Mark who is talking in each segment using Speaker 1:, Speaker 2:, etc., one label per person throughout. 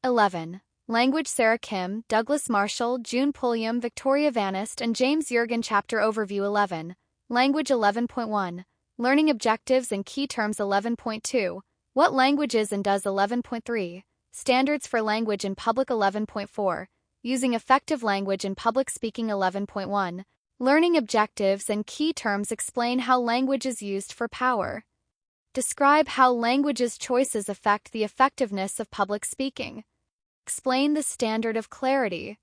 Speaker 1: 11. Language. Sarah Kim, Douglas Marshall, June Pulliam, Victoria Vanist, and James Jurgen. Chapter Overview. 11. Language. 11.1. Learning objectives and key terms. 11.2. What language is and does. 11.3. Standards for language in public. 11.4. Using effective language in public speaking. 11.1. Learning objectives and key terms. Explain how language is used for power. Describe how language's choices affect the effectiveness of public speaking. Explain the standard of clarity.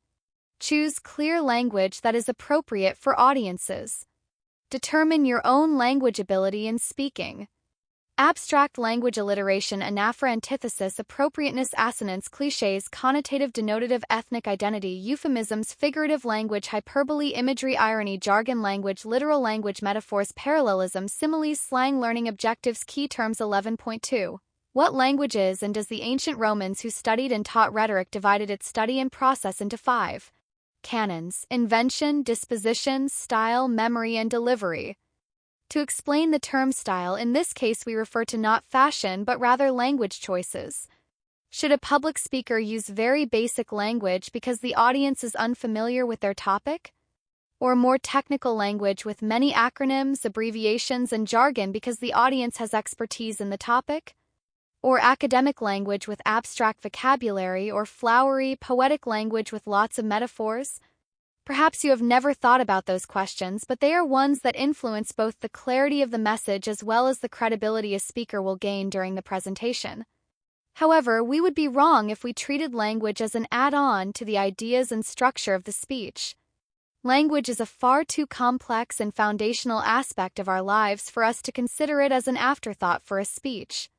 Speaker 1: Choose clear language that is appropriate for audiences. Determine your own language ability in speaking. Abstract language. Alliteration, anaphora, antithesis, appropriateness, assonance, cliches, connotative, denotative, ethnic identity, euphemisms, figurative language, hyperbole, imagery, irony, jargon language, literal language, metaphors, parallelism, similes, slang. Learning objectives. Key terms. 11.2. What language is and does. The ancient Romans who studied and taught rhetoric divided its study and process into 5 canons: invention, disposition, style, memory, and delivery. To explain the term style, in this case we refer to not fashion but rather language choices. Should a public speaker use very basic language because the audience is unfamiliar with their topic? Or more technical language with many acronyms, abbreviations, and jargon because the audience has expertise in the topic? Or academic language with abstract vocabulary, or flowery, poetic language with lots of metaphors? Perhaps you have never thought about those questions, but they are ones that influence both the clarity of the message as well as the credibility a speaker will gain during the presentation. However, we would be wrong if we treated language as an add-on to the ideas and structure of the speech. Language is a far too complex and foundational aspect of our lives for us to consider it as an afterthought for a speech.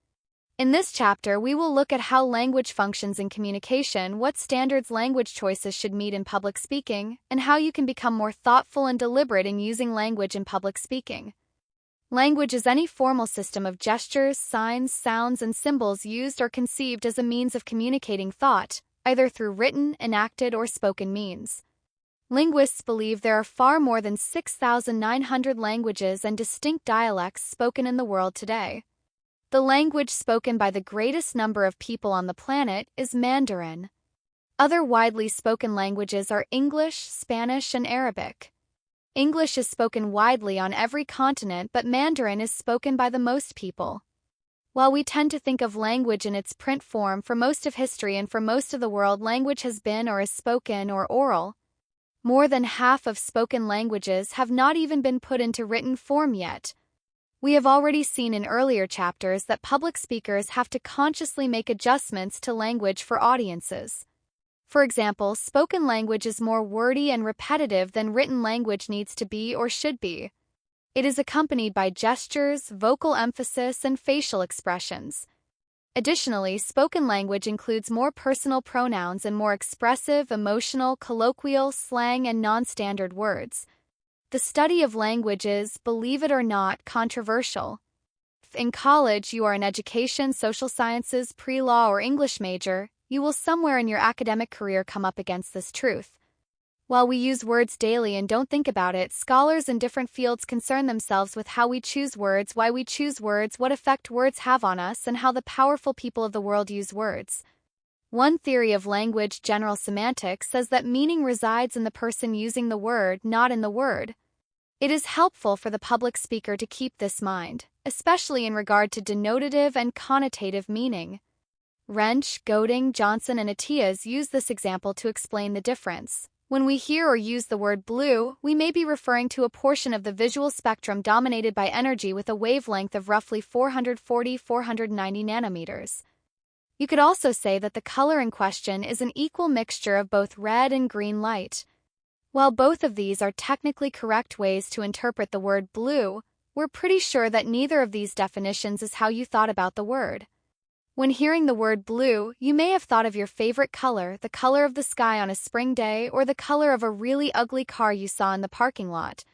Speaker 1: In this chapter, we will look at how language functions in communication, what standards language choices should meet in public speaking, and how you can become more thoughtful and deliberate in using language in public speaking. Language is any formal system of gestures, signs, sounds, and symbols used or conceived as a means of communicating thought, either through written, enacted, or spoken means. Linguists believe there are far more than 6,900 languages and distinct dialects spoken in the world today. The language spoken by the greatest number of people on the planet is Mandarin. Other widely spoken languages are English, Spanish, and Arabic. English is spoken widely on every continent, but Mandarin is spoken by the most people. While we tend to think of language in its print form for most of history and for most of the world, language has been or is spoken or oral. More than half of spoken languages have not even been put into written form yet. We have already seen in earlier chapters that public speakers have to consciously make adjustments to language for audiences. For example, spoken language is more wordy and repetitive than written language needs to be or should be. It is accompanied by gestures, vocal emphasis, and facial expressions. Additionally, spoken language includes more personal pronouns and more expressive, emotional, colloquial, slang, and non-standard words. The study of language is, believe it or not, controversial. If in college you are an education, social sciences, pre-law, or English major, you will somewhere in your academic career come up against this truth. While we use words daily and don't think about it, scholars in different fields concern themselves with how we choose words, why we choose words, what effect words have on us, and how the powerful people of the world use words. One theory of language, general semantics, says that meaning resides in the person using the word, not in the word. It is helpful for the public speaker to keep this in mind, especially in regard to denotative and connotative meaning. Wrench, Goding, Johnson, and Attias use this example to explain the difference. When we hear or use the word blue, we may be referring to a portion of the visual spectrum dominated by energy with a wavelength of roughly 440–490 nanometers. You could also say that the color in question is an equal mixture of both red and green light. While both of these are technically correct ways to interpret the word blue, we're pretty sure that neither of these definitions is how you thought about the word. When hearing the word blue, you may have thought of your favorite color, the color of the sky on a spring day, or the color of a really ugly car you saw in the parking lot.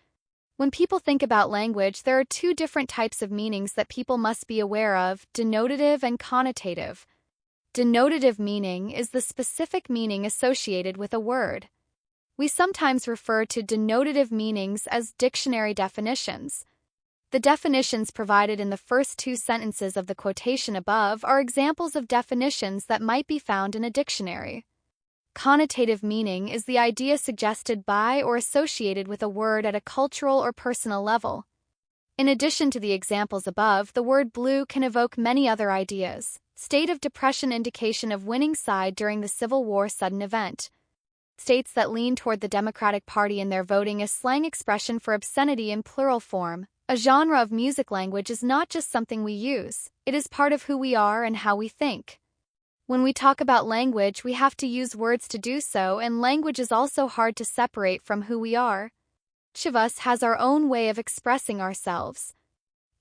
Speaker 1: When people think about language, there are two different types of meanings that people must be aware of: denotative and connotative. Denotative meaning is the specific meaning associated with a word. We sometimes refer to denotative meanings as dictionary definitions. The definitions provided in the first two sentences of the quotation above are examples of definitions that might be found in a dictionary. Connotative meaning is the idea suggested by or associated with a word at a cultural or personal level. In addition to the examples above, the word blue can evoke many other ideas. State of depression, indication of winning side during the Civil War, sudden event. States that lean toward the Democratic Party in their voting, a slang expression for obscenity in plural form. A genre of music. Language is not just something we use, it is part of who we are and how we think. When we talk about language, we have to use words to do so, and language is also hard to separate from who we are. Each of us has our own way of expressing ourselves.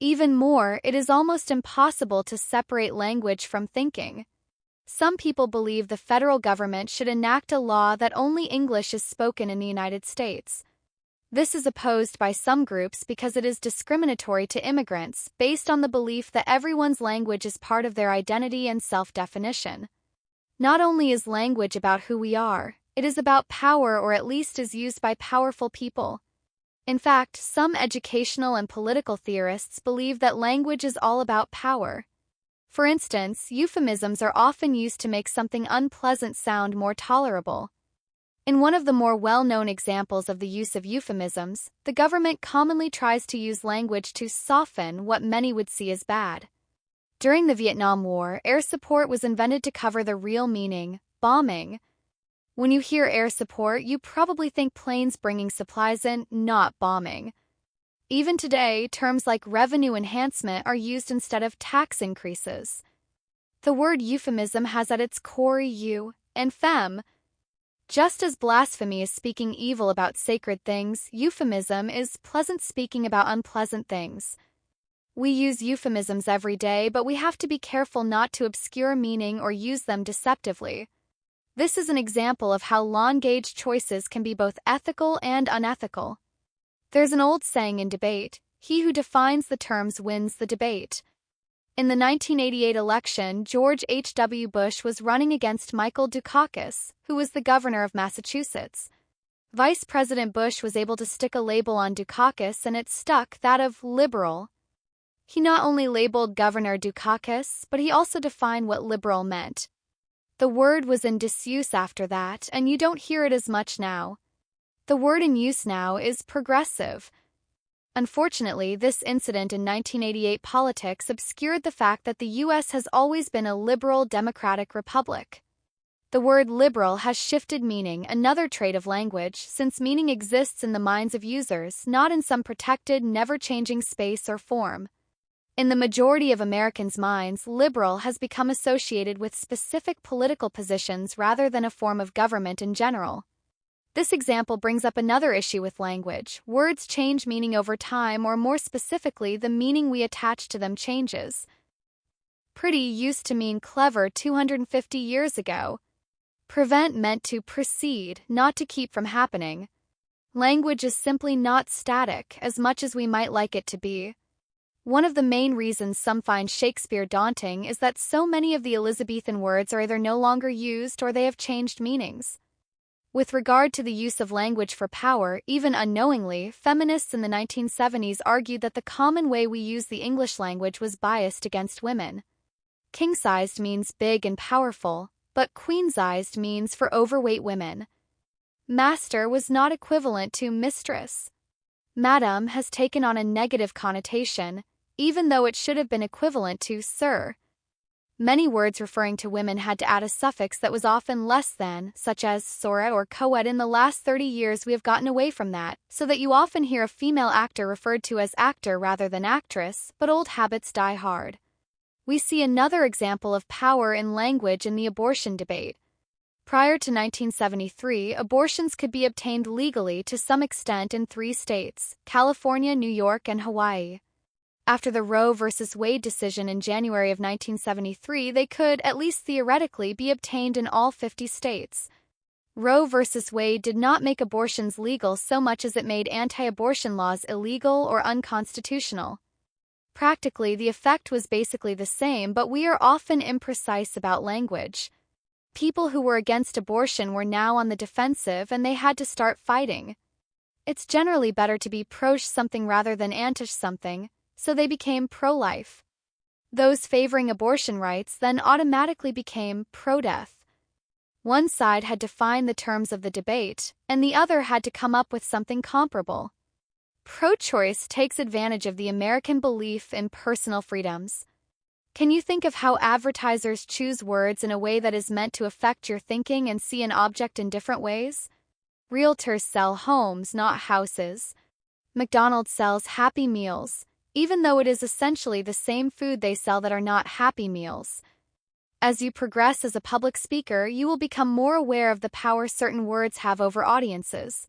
Speaker 1: Even more, it is almost impossible to separate language from thinking. Some people believe the federal government should enact a law that only English is spoken in the United States. This is opposed by some groups because it is discriminatory to immigrants, based on the belief that everyone's language is part of their identity and self-definition. Not only is language about who we are, it is about power, or at least is used by powerful people. In fact, some educational and political theorists believe that language is all about power. For instance, euphemisms are often used to make something unpleasant sound more tolerable. In one of the more well-known examples of the use of euphemisms, the government commonly tries to use language to soften what many would see as bad. During the Vietnam War, air support was invented to cover the real meaning, bombing. When you hear air support, you probably think planes bringing supplies in, not bombing. Even today, terms like revenue enhancement are used instead of tax increases. The word euphemism has at its core eu and fem. Just as blasphemy is speaking evil about sacred things, euphemism is pleasant speaking about unpleasant things. We use euphemisms every day, but we have to be careful not to obscure meaning or use them deceptively. This is an example of how long-gauge choices can be both ethical and unethical. There's an old saying in debate, he who defines the terms wins the debate. In the 1988 election, George H.W. Bush was running against Michael Dukakis, who was the governor of Massachusetts. Vice President Bush was able to stick a label on Dukakis, and it stuck, that of liberal. He not only labeled Governor Dukakis, but he also defined what liberal meant. The word was in disuse after that, and you don't hear it as much now. The word in use now is progressive. Unfortunately, this incident in 1988 politics obscured the fact that the U.S. has always been a liberal democratic republic. The word liberal has shifted meaning, another trait of language, since meaning exists in the minds of users, not in some protected, never-changing space or form. In the majority of Americans' minds, liberal has become associated with specific political positions rather than a form of government in general. This example brings up another issue with language. Words change meaning over time, or more specifically, the meaning we attach to them changes. Pretty used to mean clever 250 years ago. Prevent meant to precede, not to keep from happening. Language is simply not static, as much as we might like it to be. One of the main reasons some find Shakespeare daunting is that so many of the Elizabethan words are either no longer used or they have changed meanings. With regard to the use of language for power, even unknowingly, feminists in the 1970s argued that the common way we use the English language was biased against women. King-sized means big and powerful, but queen-sized means for overweight women. Master was not equivalent to mistress. Madam has taken on a negative connotation, even though it should have been equivalent to sir. Many words referring to women had to add a suffix that was often less than, such as sora or coed. In the last 30 years we have gotten away from that, so that you often hear a female actor referred to as actor rather than actress, but old habits die hard. We see another example of power in language in the abortion debate. Prior to 1973, abortions could be obtained legally to some extent in 3 states, California, New York, and Hawaii. After the Roe v. Wade decision in January of 1973, they could, at least theoretically, be obtained in all 50 states. Roe v. Wade did not make abortions legal so much as it made anti-abortion laws illegal or unconstitutional. Practically, the effect was basically the same, but we are often imprecise about language. People who were against abortion were now on the defensive, and they had to start fighting. It's generally better to be pro something rather than anti something. so they became pro-life. Those favoring abortion rights then automatically became pro-death. One side had defined the terms of the debate, and the other had to come up with something comparable. Pro-choice takes advantage of the American belief in personal freedoms. Can you think of how advertisers choose words in a way that is meant to affect your thinking and see an object in different ways? Realtors sell homes, not houses. McDonald's sells Happy Meals, even though it is essentially the same food they sell that are not Happy Meals. As you progress as a public speaker, you will become more aware of the power certain words have over audiences.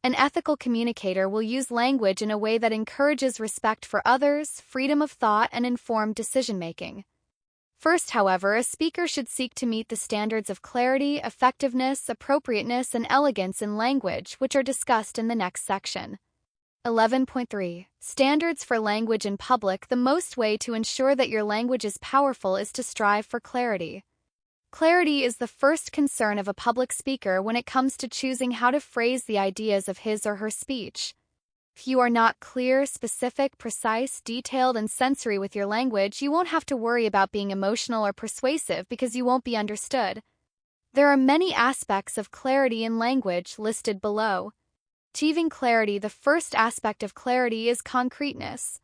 Speaker 1: An ethical communicator will use language in a way that encourages respect for others, freedom of thought, and informed decision-making. First, however, a speaker should seek to meet the standards of clarity, effectiveness, appropriateness, and elegance in language, which are discussed in the next section. 11.3. Standards for language in public. The most way to ensure that your language is powerful is to strive for clarity. Clarity is the first concern of a public speaker when it comes to choosing how to phrase the ideas of his or her speech. If you are not clear, specific, precise, detailed, and sensory with your language, you won't have to worry about being emotional or persuasive because you won't be understood. There are many aspects of clarity in language listed below. Achieving clarity. The first aspect of clarity is concreteness.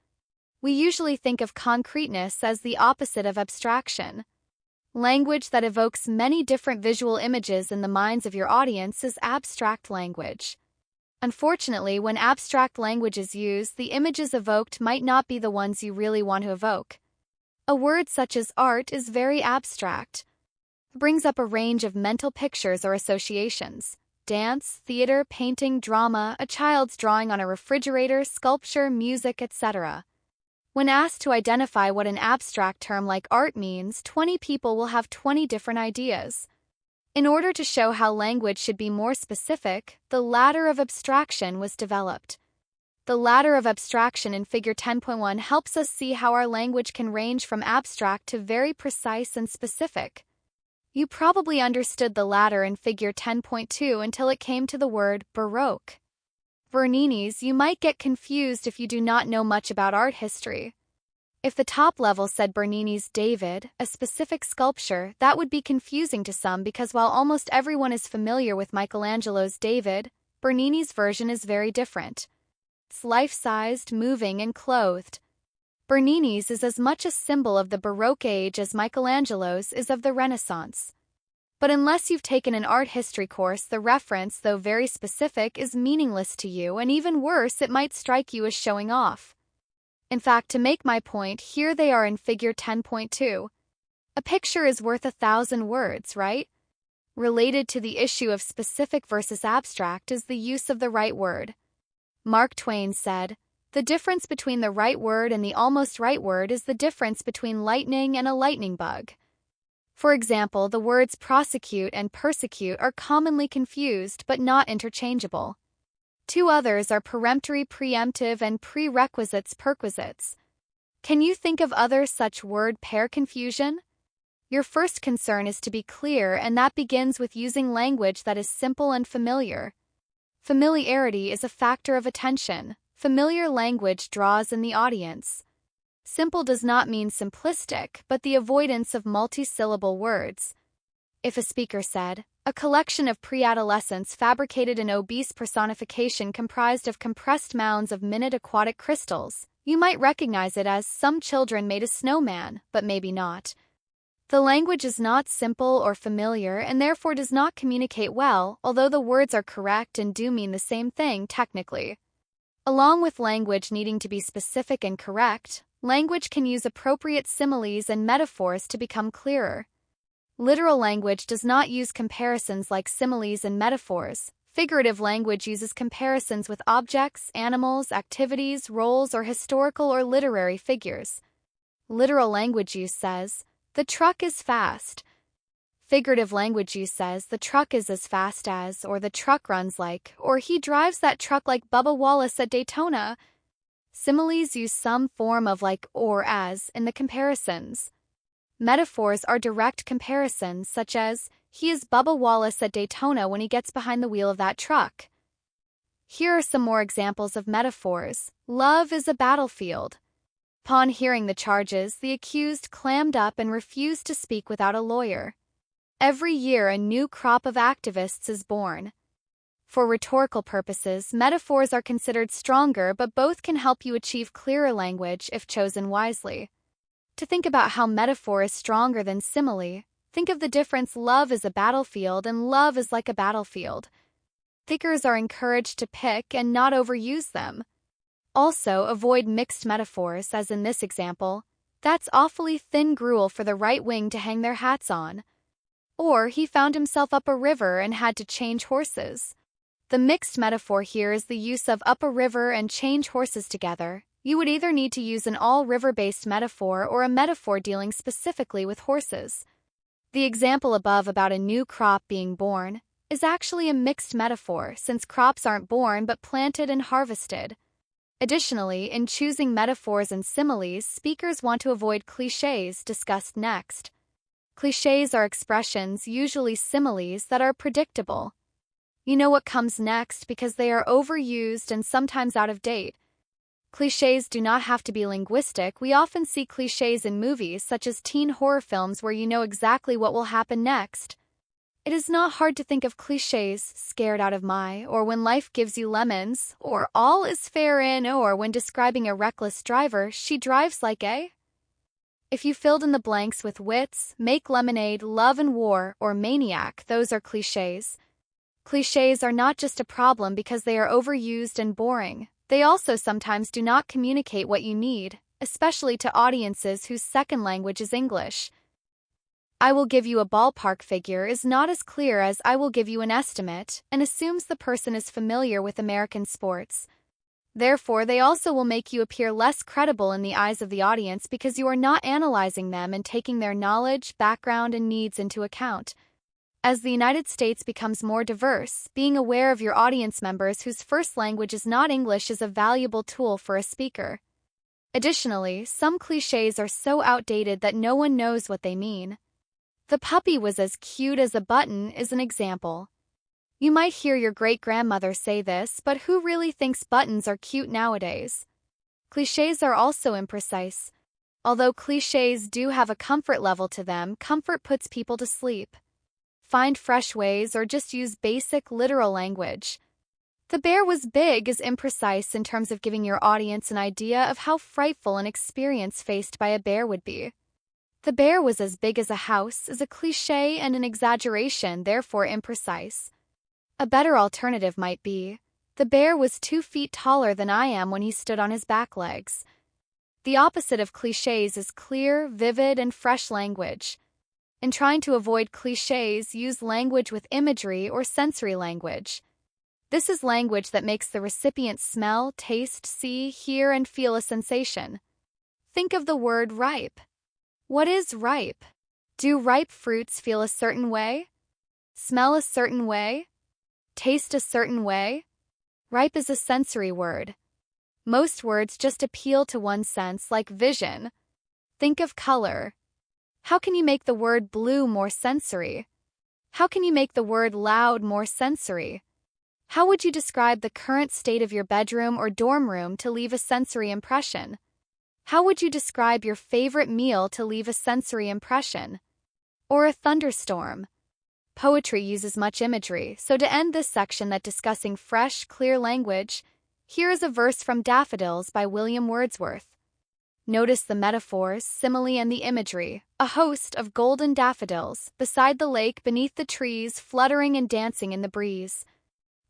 Speaker 1: We usually think of concreteness as the opposite of abstraction. Language that evokes many different visual images in the minds of your audience is abstract language. Unfortunately, when abstract language is used, the images evoked might not be the ones you really want to evoke. A word such as art is very abstract. It brings up a range of mental pictures or associations. Dance, theater, painting, drama, a child's drawing on a refrigerator, sculpture, music, etc. When asked to identify what an abstract term like art means, 20 people will have 20 different ideas. In order to show how language should be more specific, the ladder of abstraction was developed. The ladder of abstraction in Figure 10.1 helps us see how our language can range from abstract to very precise and specific. You probably understood the ladder in Figure 10.2 until it came to the word Baroque. Bernini's. You might get confused if you do not know much about art history. If the top level said Bernini's David, a specific sculpture, that would be confusing to some because while almost everyone is familiar with Michelangelo's David, Bernini's version is very different. It's life-sized, moving, and clothed. Bernini's is as much a symbol of the Baroque age as Michelangelo's is of the Renaissance. But unless you've taken an art history course, the reference, though very specific, is meaningless to you, and even worse, it might strike you as showing off. In fact, to make my point, here they are in Figure 10.2. A picture is worth 1,000 words, right? Related to the issue of specific versus abstract is the use of the right word. Mark Twain said, "The difference between the right word and the almost right word is the difference between lightning and a lightning bug." For example, the words prosecute and persecute are commonly confused but not interchangeable. Two others are peremptory, preemptive, and prerequisites, perquisites. Can you think of other such word pair confusion? Your first concern is to be clear, and that begins with using language that is simple and familiar. Familiarity is a factor of attention. Familiar language draws in the audience. Simple does not mean simplistic, but the avoidance of multi-syllable words. If a speaker said, "A collection of pre-adolescents fabricated an obese personification comprised of compressed mounds of minute aquatic crystals," you might recognize it as "some children made a snowman," but maybe not. The language is not simple or familiar and therefore does not communicate well, although the words are correct and do mean the same thing technically. Along with language needing to be specific and correct, language can use appropriate similes and metaphors to become clearer. Literal language does not use comparisons like similes and metaphors. Figurative language uses comparisons with objects, animals, activities, roles, or historical or literary figures. Literal language use says, "The truck is fast." Figurative language use says, "The truck is as fast as," or "The truck runs like," or "He drives that truck like Bubba Wallace at Daytona." Similes use some form of like or as in the comparisons. Metaphors are direct comparisons such as, "He is Bubba Wallace at Daytona when he gets behind the wheel of that truck." Here are some more examples of metaphors. Love is a battlefield. Upon hearing the charges, the accused clammed up and refused to speak without a lawyer. Every year, a new crop of activists is born. For rhetorical purposes, metaphors are considered stronger, but both can help you achieve clearer language if chosen wisely. To think about how metaphor is stronger than simile, think of the difference. Love is a battlefield and love is like a battlefield. Thinkers are encouraged to pick and not overuse them. Also, avoid mixed metaphors, as in this example. That's awfully thin gruel for the right wing to hang their hats on. Or he found himself up a river and had to change horses. The mixed metaphor here is the use of up a river and change horses together. You would either need to use an all-river-based metaphor or a metaphor dealing specifically with horses. The example above about a new crop being born is actually a mixed metaphor, since crops aren't born but planted and harvested. Additionally, in choosing metaphors and similes, speakers want to avoid clichés discussed next. Clichés are expressions, usually similes, that are predictable. You know what comes next because they are overused and sometimes out of date. Clichés do not have to be linguistic. We often see clichés in movies such as teen horror films where you know exactly what will happen next. It is not hard to think of clichés, scared out of my, or when life gives you lemons, or all is fair in, or when describing a reckless driver, she drives like a. If you filled in the blanks with wits, make lemonade, love and war, or maniac, those are clichés. Clichés are not just a problem because they are overused and boring. They also sometimes do not communicate what you need, especially to audiences whose second language is English. I will give you a ballpark figure is not as clear as I will give you an estimate, and assumes the person is familiar with American sports. Therefore, they also will make you appear less credible in the eyes of the audience because you are not analyzing them and taking their knowledge, background, and needs into account. As the United States becomes more diverse, being aware of your audience members whose first language is not English is a valuable tool for a speaker. Additionally, some clichés are so outdated that no one knows what they mean. The puppy was as cute as a button is an example. You might hear your great-grandmother say this, but who really thinks buttons are cute nowadays? Clichés are also imprecise. Although clichés do have a comfort level to them, comfort puts people to sleep. Find fresh ways or just use basic, literal language. The bear was big is imprecise in terms of giving your audience an idea of how frightful an experience faced by a bear would be. The bear was as big as a house is a cliché and an exaggeration, therefore imprecise. A better alternative might be, the bear was 2 feet taller than I am when he stood on his back legs. The opposite of clichés is clear, vivid, and fresh language. In trying to avoid clichés, use language with imagery or sensory language. This is language that makes the recipient smell, taste, see, hear, and feel a sensation. Think of the word ripe. What is ripe? Do ripe fruits feel a certain way? Smell a certain way? Taste a certain way? Ripe is a sensory word. Most words just appeal to one sense, like vision. Think of color. How can you make the word blue more sensory? How can you make the word loud more sensory? How would you describe the current state of your bedroom or dorm room to leave a sensory impression? How would you describe your favorite meal to leave a sensory impression? Or a thunderstorm? Poetry uses much imagery, so to end this section that discussing fresh, clear language, here is a verse from Daffodils by William Wordsworth. Notice the metaphors, simile, and the imagery, a host of golden daffodils, beside the lake, beneath the trees, fluttering and dancing in the breeze.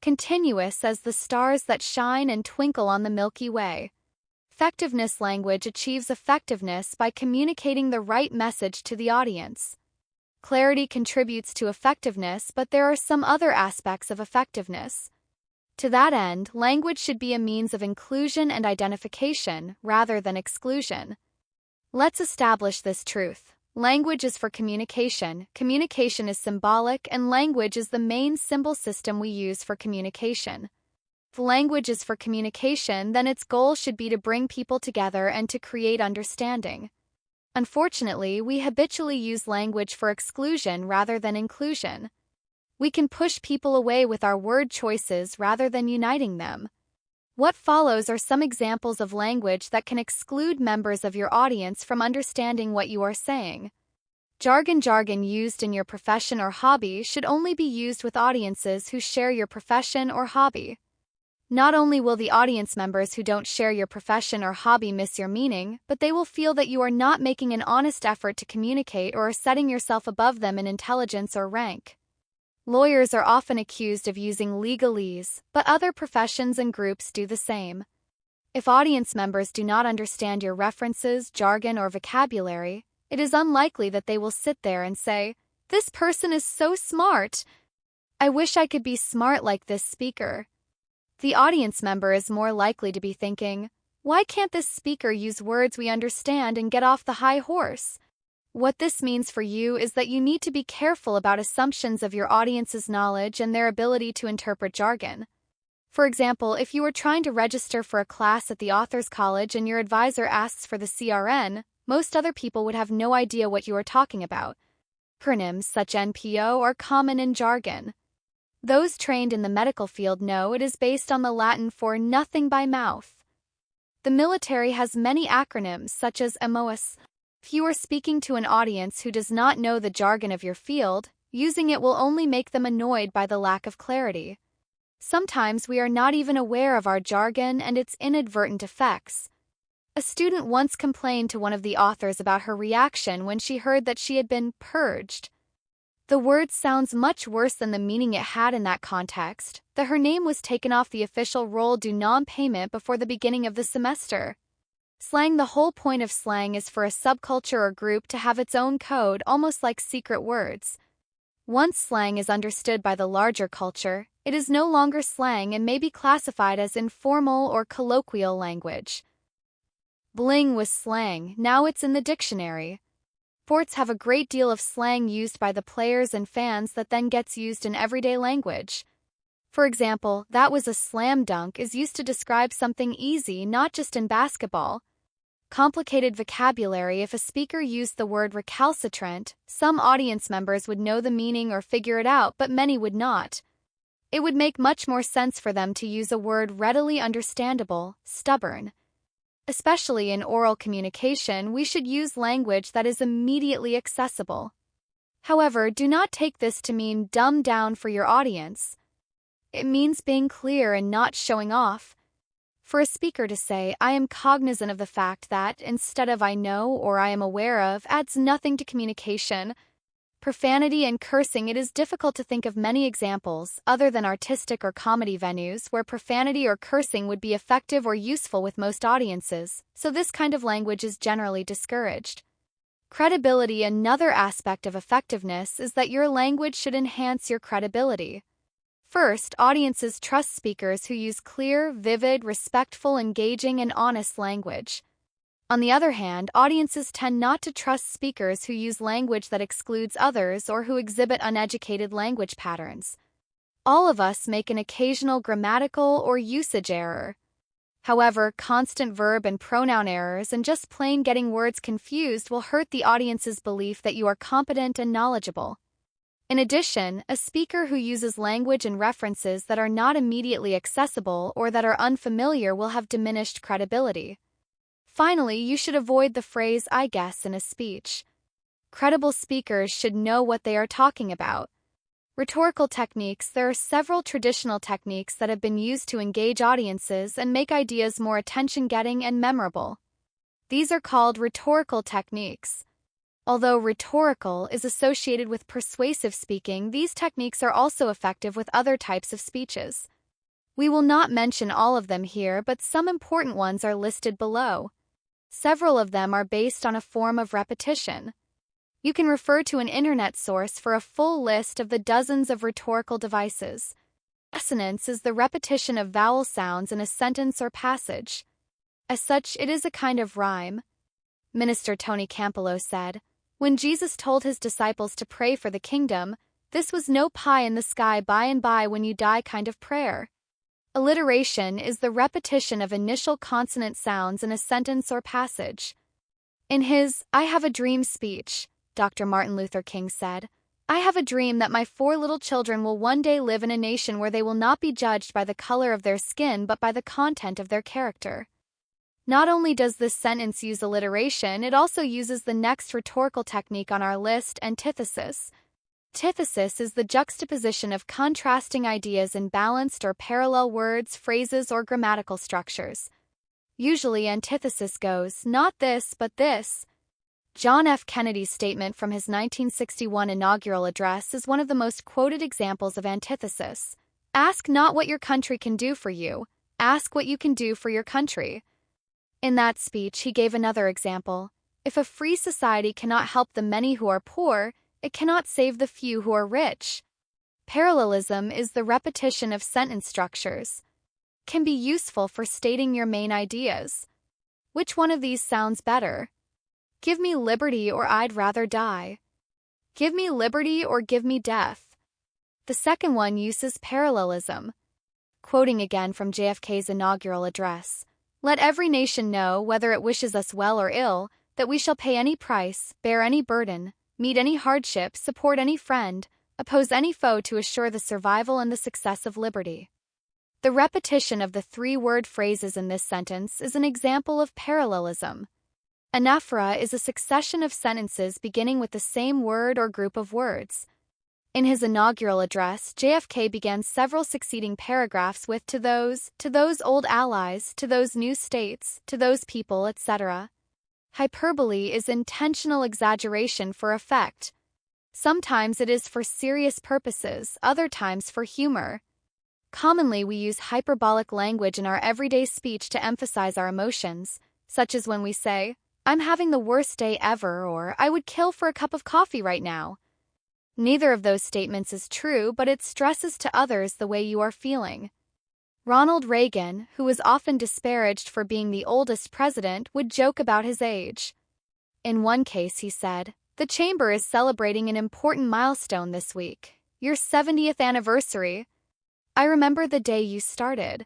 Speaker 1: Continuous as the stars that shine and twinkle on the Milky Way. Effectiveness language achieves effectiveness by communicating the right message to the audience. Clarity contributes to effectiveness, but there are some other aspects of effectiveness. To that end, language should be a means of inclusion and identification rather than exclusion. Let's establish this truth. Language is for communication, communication is symbolic, and language is the main symbol system we use for communication. If language is for communication, then its goal should be to bring people together and to create understanding. Unfortunately, we habitually use language for exclusion rather than inclusion. We can push people away with our word choices rather than uniting them. What follows are some examples of language that can exclude members of your audience from understanding what you are saying. Jargon used in your profession or hobby should only be used with audiences who share your profession or hobby. Not only will the audience members who don't share your profession or hobby miss your meaning, but they will feel that you are not making an honest effort to communicate or are setting yourself above them in intelligence or rank. Lawyers are often accused of using legalese, but other professions and groups do the same. If audience members do not understand your references, jargon, or vocabulary, it is unlikely that they will sit there and say, "This person is so smart. I wish I could be smart like this speaker." The audience member is more likely to be thinking, "Why can't this speaker use words we understand and get off the high horse?" What this means for you is that you need to be careful about assumptions of your audience's knowledge and their ability to interpret jargon. For example, if you are trying to register for a class at the Authors College and your advisor asks for the CRN, most other people would have no idea what you are talking about. Acronyms such NPO are common in jargon. Those trained in the medical field know it is based on the Latin for nothing by mouth. The military has many acronyms such as MOS. If you are speaking to an audience who does not know the jargon of your field, using it will only make them annoyed by the lack of clarity. Sometimes we are not even aware of our jargon and its inadvertent effects. A student once complained to one of the authors about her reaction when she heard that she had been purged. The word sounds much worse than the meaning it had in that context, that her name was taken off the official roll du nom payment before the beginning of the semester. Slang. The whole point of slang is for a subculture or group to have its own code, almost like secret words. Once slang is understood by the larger culture, it is no longer slang and may be classified as informal or colloquial language. Bling was slang, now it's in the dictionary. Sports have a great deal of slang used by the players and fans that then gets used in everyday language. For example, "that was a slam dunk" is used to describe something easy, not just in basketball. Complicated vocabulary. If a speaker used the word recalcitrant, some audience members would know the meaning or figure it out, but many would not. It would make much more sense for them to use a word readily understandable, stubborn. Especially in oral communication, we should use language that is immediately accessible. However, do not take this to mean dumb down for your audience. It means being clear and not showing off. For a speaker to say, "I am cognizant of the fact that," instead of "I know" or "I am aware of," adds nothing to communication. Profanity and cursing. It is difficult to think of many examples, other than artistic or comedy venues, where profanity or cursing would be effective or useful with most audiences, so this kind of language is generally discouraged. Credibility. Another aspect of effectiveness is that your language should enhance your credibility. First, audiences trust speakers who use clear, vivid, respectful, engaging, and honest language. On the other hand, audiences tend not to trust speakers who use language that excludes others or who exhibit uneducated language patterns. All of us make an occasional grammatical or usage error. However, constant verb and pronoun errors and just plain getting words confused will hurt the audience's belief that you are competent and knowledgeable. In addition, a speaker who uses language and references that are not immediately accessible or that are unfamiliar will have diminished credibility. Finally, you should avoid the phrase "I guess" in a speech. Credible speakers should know what they are talking about. Rhetorical techniques. There are several traditional techniques that have been used to engage audiences and make ideas more attention-getting and memorable. These are called rhetorical techniques. Although rhetorical is associated with persuasive speaking, these techniques are also effective with other types of speeches. We will not mention all of them here, but some important ones are listed below. Several of them are based on a form of repetition. You can refer to an internet source for a full list of the dozens of rhetorical devices. Assonance is the repetition of vowel sounds in a sentence or passage. As such, it is a kind of rhyme. Minister Tony Campolo said, "When Jesus told his disciples to pray for the kingdom, this was no pie in the sky by and by when you die kind of prayer." Alliteration is the repetition of initial consonant sounds in a sentence or passage. In his "I Have a Dream" speech, Dr. Martin Luther King said, I have a dream that my 4 little children will one day live in a nation where they will not be judged by the color of their skin but by the content of their character. Not only does this sentence use alliteration, it also uses the next rhetorical technique on our list, antithesis. Antithesis is the juxtaposition of contrasting ideas in balanced or parallel words, phrases, or grammatical structures. Usually, antithesis goes, not this, but this. John F. Kennedy's statement from his 1961 inaugural address is one of the most quoted examples of antithesis. Ask not what your country can do for you, ask what you can do for your country. In that speech, he gave another example. If a free society cannot help the many who are poor, it cannot save the few who are rich. Parallelism is the repetition of sentence structures. It can be useful for stating your main ideas. Which one of these sounds better? Give me liberty or I'd rather die. Give me liberty or give me death. The second one uses parallelism. Quoting again from JFK's inaugural address, let every nation know, whether it wishes us well or ill, that we shall pay any price, bear any burden, meet any hardship, support any friend, oppose any foe to assure the survival and the success of liberty. The repetition of the 3-word phrases in this sentence is an example of parallelism. Anaphora is a succession of sentences beginning with the same word or group of words. In his inaugural address, JFK began several succeeding paragraphs with to those old allies, to those new states, to those people, etc. Hyperbole is intentional exaggeration for effect. Sometimes it is for serious purposes, other times for humor. Commonly, we use hyperbolic language in our everyday speech to emphasize our emotions, such as when we say, I'm having the worst day ever, or I would kill for a cup of coffee right now. Neither of those statements is true, but it stresses to others the way you are feeling. Ronald Reagan, who was often disparaged for being the oldest president, would joke about his age. In one case, he said, the chamber is celebrating an important milestone this week, your 70th anniversary. I remember the day you started.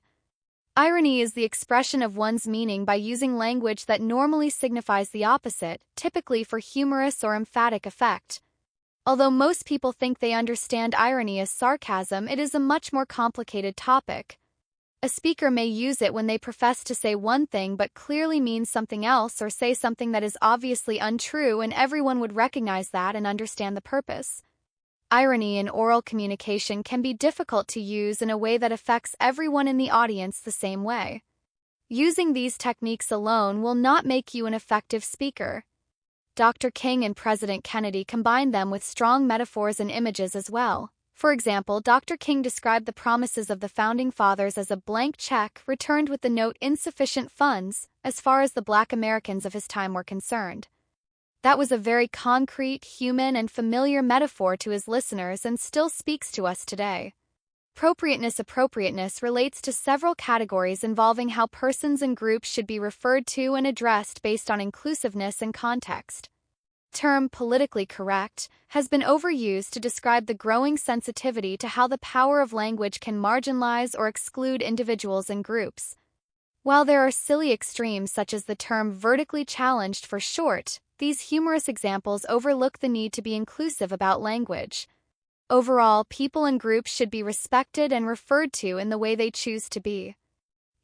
Speaker 1: Irony is the expression of one's meaning by using language that normally signifies the opposite, typically for humorous or emphatic effect. Although most people think they understand irony as sarcasm, it is a much more complicated topic. A speaker may use it when they profess to say one thing but clearly mean something else, or say something that is obviously untrue and everyone would recognize that and understand the purpose. Irony in oral communication can be difficult to use in a way that affects everyone in the audience the same way. Using these techniques alone will not make you an effective speaker. Dr. King and President Kennedy combined them with strong metaphors and images as well. For example, Dr. King described the promises of the Founding Fathers as a blank check returned with the note insufficient funds, as far as the Black Americans of his time were concerned. That was a very concrete, human, and familiar metaphor to his listeners and still speaks to us today. Appropriateness relates to several categories involving how persons and groups should be referred to and addressed based on inclusiveness and context. The term politically correct has been overused to describe the growing sensitivity to how the power of language can marginalize or exclude individuals and groups. While there are silly extremes such as the term vertically challenged for short, these humorous examples overlook the need to be inclusive about language. Overall, people and groups should be respected and referred to in the way they choose to be.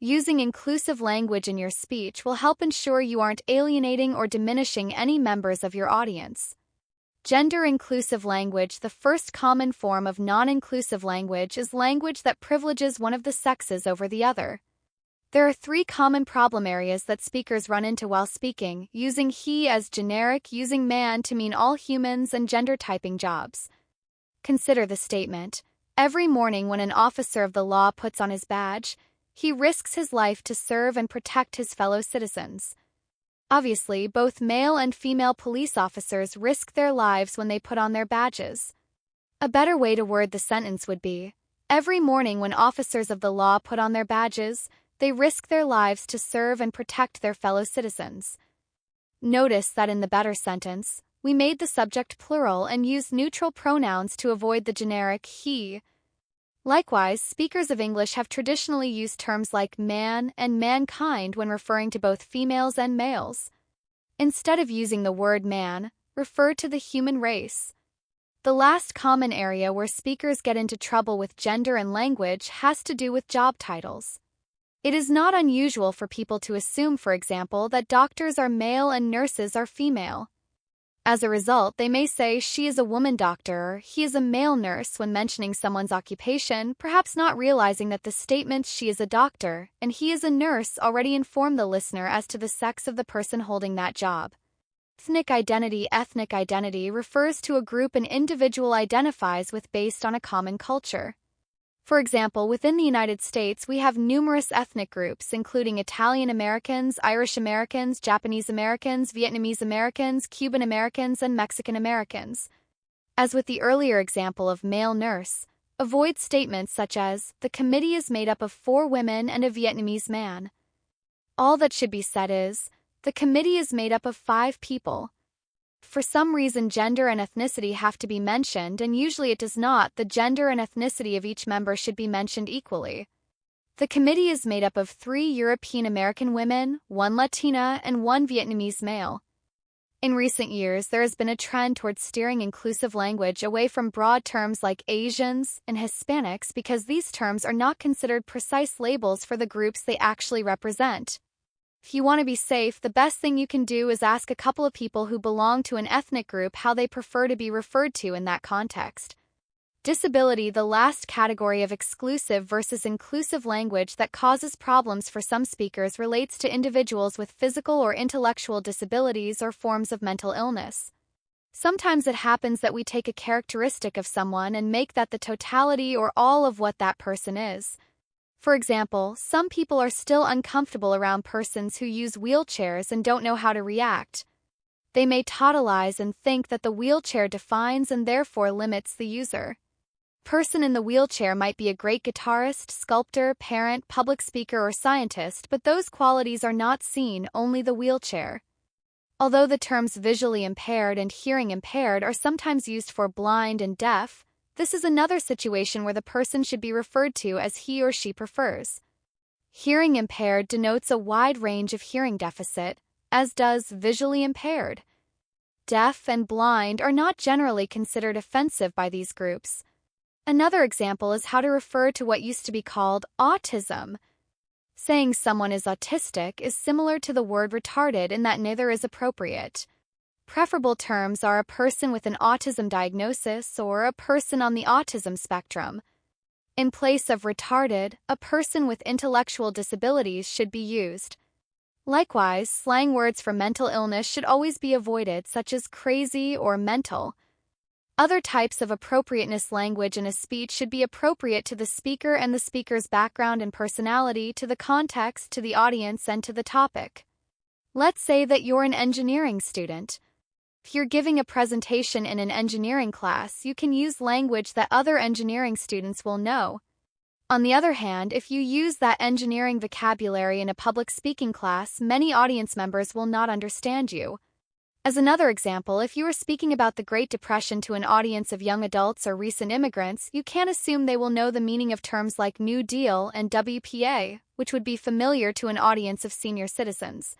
Speaker 1: Using inclusive language in your speech will help ensure you aren't alienating or diminishing any members of your audience. Gender-inclusive language. The first common form of non-inclusive language is language that privileges one of the sexes over the other. There are 3 common problem areas that speakers run into while speaking: using he as generic, using man to mean all humans, and gender typing jobs. Consider the statement, every morning when an officer of the law puts on his badge, he risks his life to serve and protect his fellow citizens. Obviously, both male and female police officers risk their lives when they put on their badges. A better way to word the sentence would be, every morning when officers of the law put on their badges, they risk their lives to serve and protect their fellow citizens. Notice that in the better sentence, we made the subject plural and used neutral pronouns to avoid the generic he. Likewise, speakers of English have traditionally used terms like man and mankind when referring to both females and males. Instead of using the word man, refer to the human race. The last common area where speakers get into trouble with gender and language has to do with job titles. It is not unusual for people to assume, for example, that doctors are male and nurses are female. As a result, they may say she is a woman doctor or he is a male nurse when mentioning someone's occupation, perhaps not realizing that the statements she is a doctor and he is a nurse already inform the listener as to the sex of the person holding that job. Ethnic identity refers to a group an individual identifies with based on a common culture. For example, within the United States, we have numerous ethnic groups, including Italian Americans, Irish Americans, Japanese Americans, Vietnamese Americans, Cuban Americans, and Mexican Americans. As with the earlier example of male nurse, avoid statements such as, the committee is made up of 4 women and a Vietnamese man. All that should be said is, the committee is made up of 5 people. For some reason, gender and ethnicity have to be mentioned, and usually it does not. The gender and ethnicity of each member should be mentioned equally. The committee is made up of 3 European American women, 1 Latina, and 1 Vietnamese male. In recent years, there has been a trend towards steering inclusive language away from broad terms like Asians and Hispanics because these terms are not considered precise labels for the groups they actually represent. If you want to be safe, the best thing you can do is ask a couple of people who belong to an ethnic group how they prefer to be referred to in that context. Disability, the last category of exclusive versus inclusive language that causes problems for some speakers, relates to individuals with physical or intellectual disabilities or forms of mental illness. Sometimes it happens that we take a characteristic of someone and make that the totality or all of what that person is. For example, some people are still uncomfortable around persons who use wheelchairs and don't know how to react. They may tautologize and think that the wheelchair defines and therefore limits the user. Person in the wheelchair might be a great guitarist, sculptor, parent, public speaker, or scientist, but those qualities are not seen, only the wheelchair. Although the terms visually impaired and hearing impaired are sometimes used for blind and deaf, this is another situation where the person should be referred to as he or she prefers. Hearing impaired denotes a wide range of hearing deficit, as does visually impaired. Deaf and blind are not generally considered offensive by these groups. Another example is how to refer to what used to be called autism. Saying someone is autistic is similar to the word retarded in that neither is appropriate. Preferable terms are a person with an autism diagnosis or a person on the autism spectrum. In place of retarded, a person with intellectual disabilities should be used. Likewise, slang words for mental illness should always be avoided, such as crazy or mental. Other types of appropriateness language in a speech should be appropriate to the speaker and the speaker's background and personality, to the context, to the audience, and to the topic. Let's say that you're an engineering student. If you're giving a presentation in an engineering class, you can use language that other engineering students will know. On the other hand, if you use that engineering vocabulary in a public speaking class, many audience members will not understand you. As another example, if you are speaking about the Great Depression to an audience of young adults or recent immigrants, you can't assume they will know the meaning of terms like New Deal and WPA, which would be familiar to an audience of senior citizens.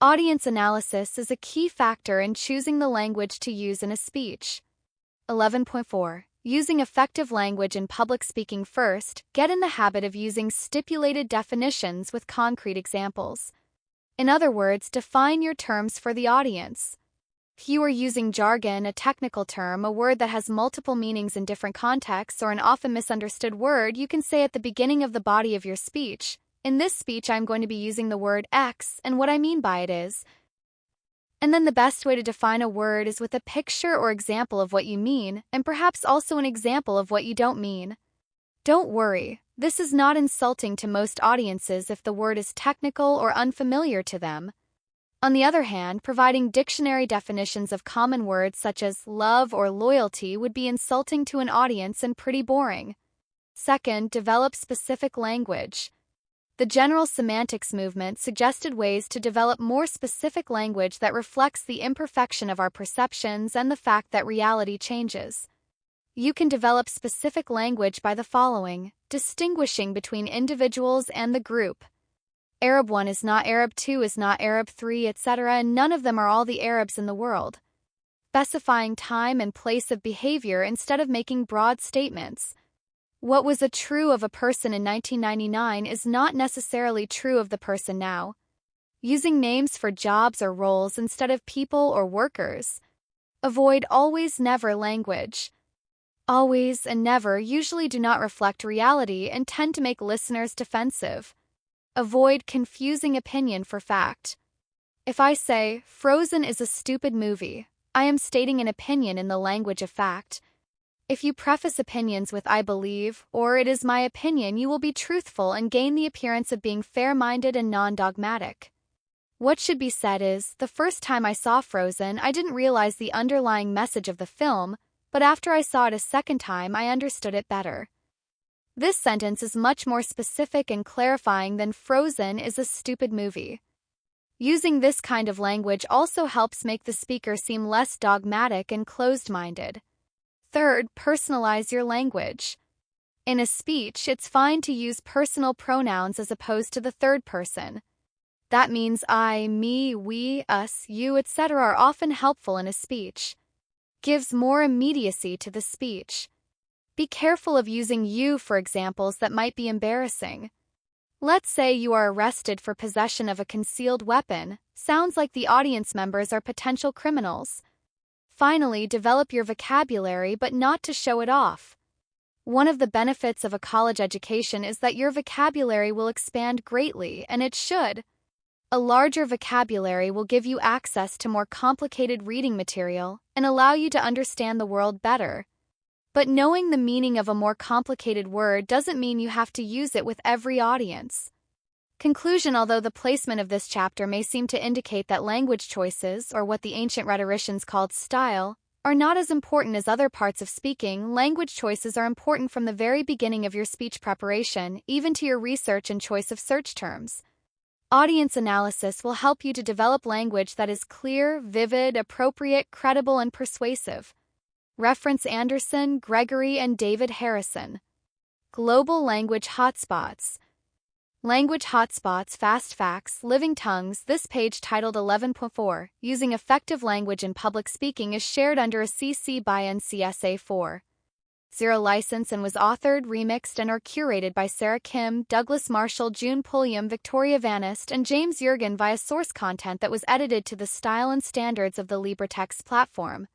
Speaker 1: Audience analysis is a key factor in choosing the language to use in a speech. 11.4. Using effective language in public speaking. First, get in the habit of using stipulated definitions with concrete examples. In other words, define your terms for the audience. If you are using jargon, a technical term, a word that has multiple meanings in different contexts, or an often misunderstood word, you can say at the beginning of the body of your speech, "In this speech, I'm going to be using the word X, and what I mean by it is." And then the best way to define a word is with a picture or example of what you mean, and perhaps also an example of what you don't mean. Don't worry, this is not insulting to most audiences if the word is technical or unfamiliar to them. On the other hand, providing dictionary definitions of common words such as love or loyalty would be insulting to an audience and pretty boring. Second, develop specific language. The general semantics movement suggested ways to develop more specific language that reflects the imperfection of our perceptions and the fact that reality changes. You can develop specific language by the following: distinguishing between individuals and the group. Arab 1 is not Arab 2 is not Arab 3, etc., and none of them are all the Arabs in the world. specifying time and place of behavior instead of making broad statements. What was true of a person in 1999 is not necessarily true of the person now. Using names for jobs or roles instead of people or workers. Avoid always never language. Always and never usually do not reflect reality and tend to make listeners defensive. Avoid confusing opinion for fact. If I say, Frozen is a stupid movie, I am stating an opinion in the language of fact. If you preface opinions with I believe or it is my opinion, you will be truthful and gain the appearance of being fair-minded and non-dogmatic. What should be said is, the first time I saw Frozen, I didn't realize the underlying message of the film, but after I saw it a second time, I understood it better. This sentence is much more specific and clarifying than Frozen is a stupid movie. Using this kind of language also helps make the speaker seem less dogmatic and closed-minded. Third, personalize your language. In a speech, it's fine to use personal pronouns as opposed to the third person. That means I, me, we, us, you, etc. are often helpful in a speech. Gives more immediacy to the speech. Be careful of using you for examples that might be embarrassing. Let's say you are arrested for possession of a concealed weapon. Sounds like the audience members are potential criminals. Finally, develop your vocabulary but not to show it off. One of the benefits of a college education is that your vocabulary will expand greatly, and it should. A larger vocabulary will give you access to more complicated reading material and allow you to understand the world better. But knowing the meaning of a more complicated word doesn't mean you have to use it with every audience. Conclusion: although the placement of this chapter may seem to indicate that language choices, or what the ancient rhetoricians called style, are not as important as other parts of speaking, language choices are important from the very beginning of your speech preparation, even to your research and choice of search terms. Audience analysis will help you to develop language that is clear, vivid, appropriate, credible, and persuasive. Reference Anderson, Gregory, and David Harrison. Global Language Hotspots. Language Hotspots, Fast Facts, Living Tongues. This page, titled 11.4, Using Effective Language in Public Speaking, is shared under a CC by NCSA 4.0 license and was authored, remixed, and or curated by Sarah Kim, Douglas Marshall, June Pulliam, Victoria Vanist, and James Jurgen via source content that was edited to the style and standards of the LibreText platform.